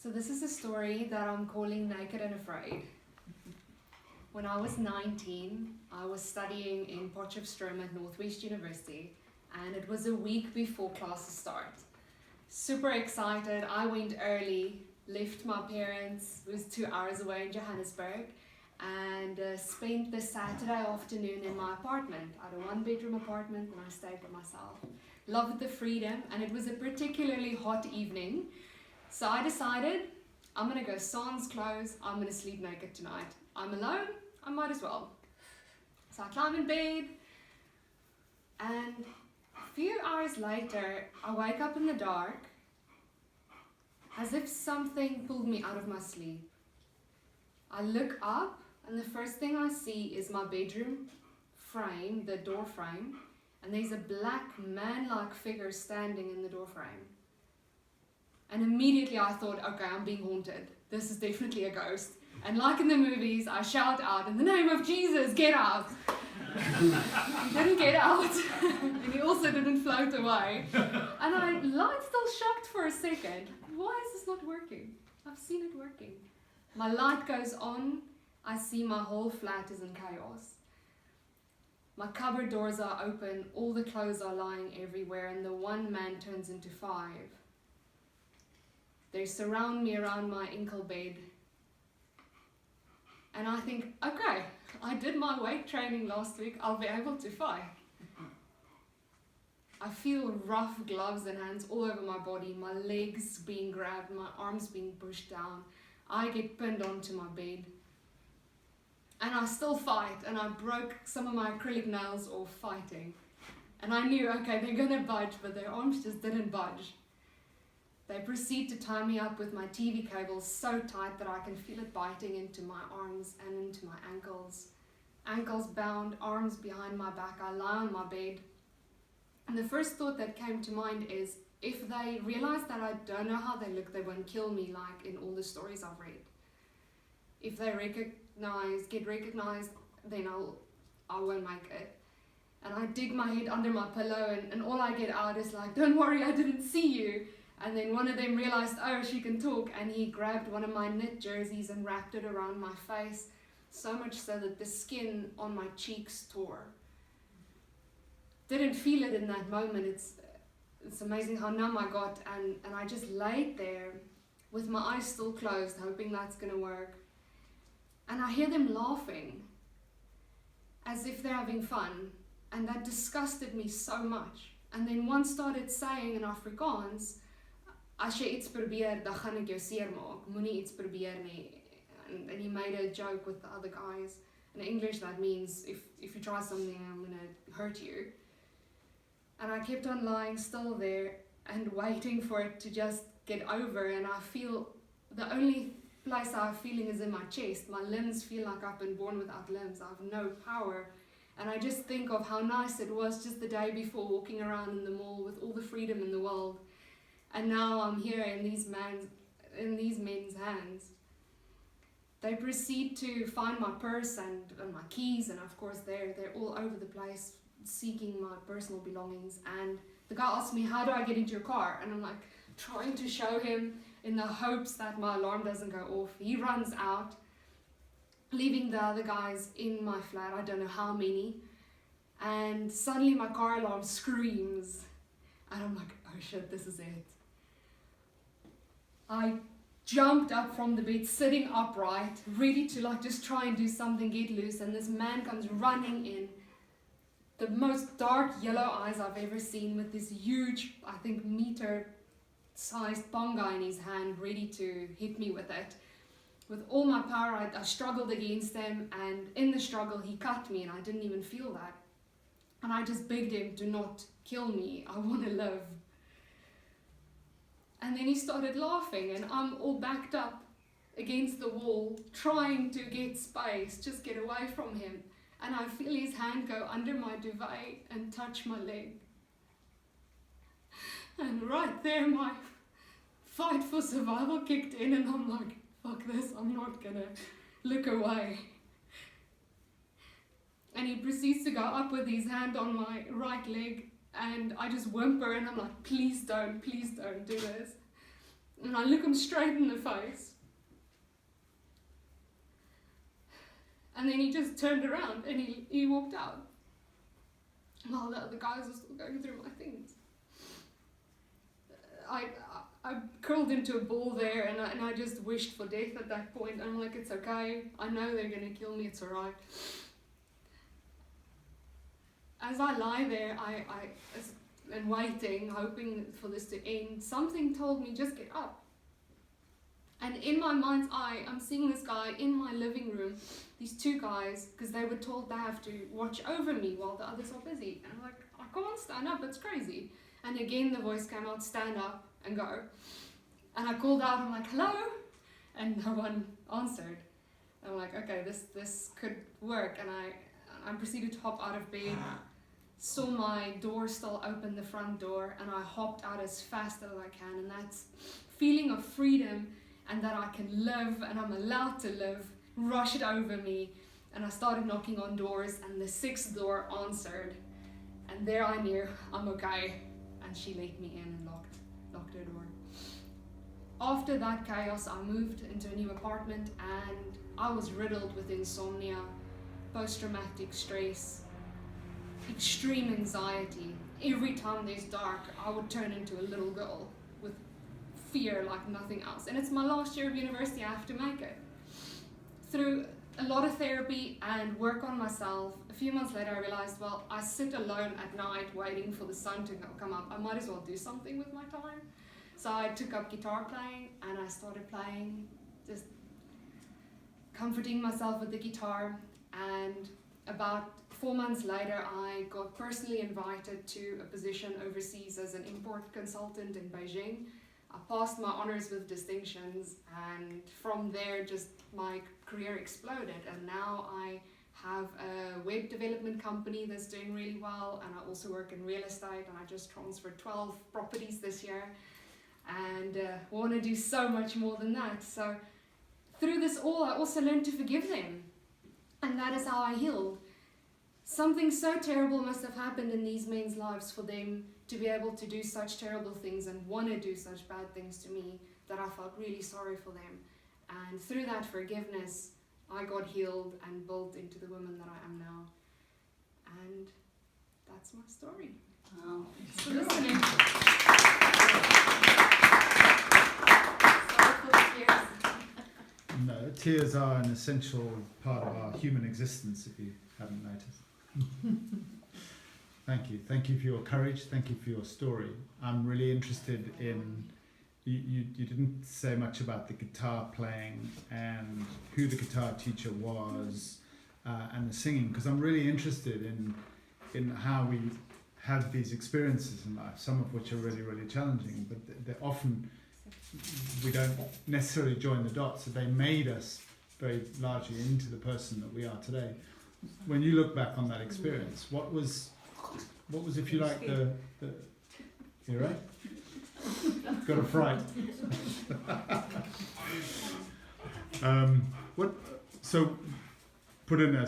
So this is a story that I'm calling Naked and Afraid. When I was 19, I was studying in Potchefstroom at Northwest University, and it was a week before classes start. Super excited, I went early, left my parents, it was 2 hours away in Johannesburg, and spent the Saturday afternoon in my apartment. I had a 1-bedroom apartment and I stayed by myself. Loved the freedom, and it was a particularly hot evening. So I decided, I'm going to go sans clothes, I'm going to sleep naked tonight. I'm alone, I might as well. So I climb in bed, and a few hours later, I wake up in the dark, as if something pulled me out of my sleep. I look up, and the first thing I see is my bedroom frame, the door frame, and there's a black man-like figure standing in the door frame. And immediately I thought, okay, I'm being haunted. This is definitely a ghost. And like in the movies, I shout out, in the name of Jesus, get out. He didn't get out. And he also didn't float away. And I lied still shocked for a second. Why is this not working? I've seen it working. My light goes on. I see my whole flat is in chaos. My cupboard doors are open. All the clothes are lying everywhere. And the one man turns into 5. They surround me around my ankle bed. And I think, okay, I did my weight training last week, I'll be able to fight. I feel rough gloves and hands all over my body, my legs being grabbed, my arms being pushed down. I get pinned onto my bed. And I still fight, and I broke some of my acrylic nails off fighting. And I knew, okay, they're gonna budge, but their arms just didn't budge. They proceed to tie me up with my TV cables so tight that I can feel it biting into my arms and into my ankles. Ankles bound, arms behind my back, I lie on my bed. And the first thought that came to mind is, if they realize that I don't know how they look, they won't kill me like in all the stories I've read. If they get recognized, then I won't make it. And I dig my head under my pillow, and all I get out is like, don't worry, I didn't see you. And then one of them realized, oh, she can talk, and he grabbed one of my knit jerseys and wrapped it around my face, so much so that the skin on my cheeks tore. Didn't feel it in that moment. It's amazing how numb I got, and I just laid there with my eyes still closed, hoping that's going to work. And I hear them laughing, as if they're having fun, and that disgusted me so much. And then one started saying in Afrikaans, as jy iets probeer, dan gaan ek jou seermaak. Moenie iets probeer nie. And he made a joke with the other guys. In English, that means, if you try something, I'm going to hurt you. And I kept on lying still there and waiting for it to just get over. And I feel, the only place I have feeling is in my chest. My limbs feel like I've been born without limbs. I have no power. And I just think of how nice it was just the day before, walking around in the mall with all the freedom in the world. And now I'm here in these men's hands. They proceed to find my purse and my keys, and of course they're all over the place seeking my personal belongings. And the guy asked me, how do I get into your car? And I'm like trying to show him in the hopes that my alarm doesn't go off. He runs out, leaving the other guys in my flat, I don't know how many. And suddenly my car alarm screams. And I'm like, oh shit, this is it. I jumped up from the bed, sitting upright, ready to just try and do something, get loose, and this man comes running in. The most dark yellow eyes I've ever seen, with this huge, I think meter-sized ponga in his hand, ready to hit me with it. With all my power, I struggled against him, and in the struggle he cut me, and I didn't even feel that. And I just begged him to not kill me, I want to live. And then he started laughing, and I'm all backed up against the wall, trying to get space, just get away from him. And I feel his hand go under my duvet and touch my leg. And right there, my fight for survival kicked in, and I'm like, fuck this, I'm not gonna look away. And he proceeds to go up with his hand on my right leg, and I just whimper, and I'm like, please don't do this. And I look him straight in the face. And then he just turned around and he walked out. While the other guys were still going through my things. I curled into a ball there and I just wished for death at that point. I'm like, it's okay. I know they're going to kill me. It's alright. As I lie there, and waiting, hoping for this to end, something told me, just get up. And in my mind's eye, I'm seeing this guy in my living room, these two guys, because they were told they have to watch over me while the others are busy. And I'm like, I can't stand up, it's crazy. And again the voice came out, stand up and go. And I called out, I'm like, hello? And no one answered. And I'm like, okay, this could work. And I proceeded to hop out of bed, saw my door still open, the front door, and I hopped out as fast as I can. And that feeling of freedom and that I can live and I'm allowed to live rushed over me. And I started knocking on doors, and the sixth door answered. And there I knew, I'm okay. And she let me in and locked her door. After that chaos, I moved into a new apartment and I was riddled with insomnia, post-traumatic stress, extreme anxiety. Every time there's dark, I would turn into a little girl with fear like nothing else. And it's my last year of university, I have to make it. Through a lot of therapy and work on myself, a few months later I realized, well, I sit alone at night waiting for the sun to come up. I might as well do something with my time. So I took up guitar playing and I started playing, just comforting myself with the guitar. And about 4 months later, I got personally invited to a position overseas as an import consultant in Beijing. I passed my honors with distinctions, and from there just my career exploded. And now I have a web development company that's doing really well, and I also work in real estate, and I just transferred 12 properties this year, and want to do so much more than that. So through this all, I also learned to forgive them, and that is how I healed. Something so terrible must have happened in these men's lives for them to be able to do such terrible things and want to do such bad things to me, that I felt really sorry for them. And through that forgiveness, I got healed and built into the woman that I am now. And that's my story. Wow. Thanks for listening. Sorry for the tears. No, tears are an essential part of our human existence, if you haven't noticed. Thank you. Thank you for your courage. Thank you for your story. I'm really interested in, you didn't say much about the guitar playing and who the guitar teacher was and the singing, because I'm really interested in how we have these experiences in life, some of which are really, really challenging, but they're often, we don't necessarily join the dots. So they made us very largely into the person that we are today. When you look back on that experience, what was if you like the you right? Got a fright. So put in a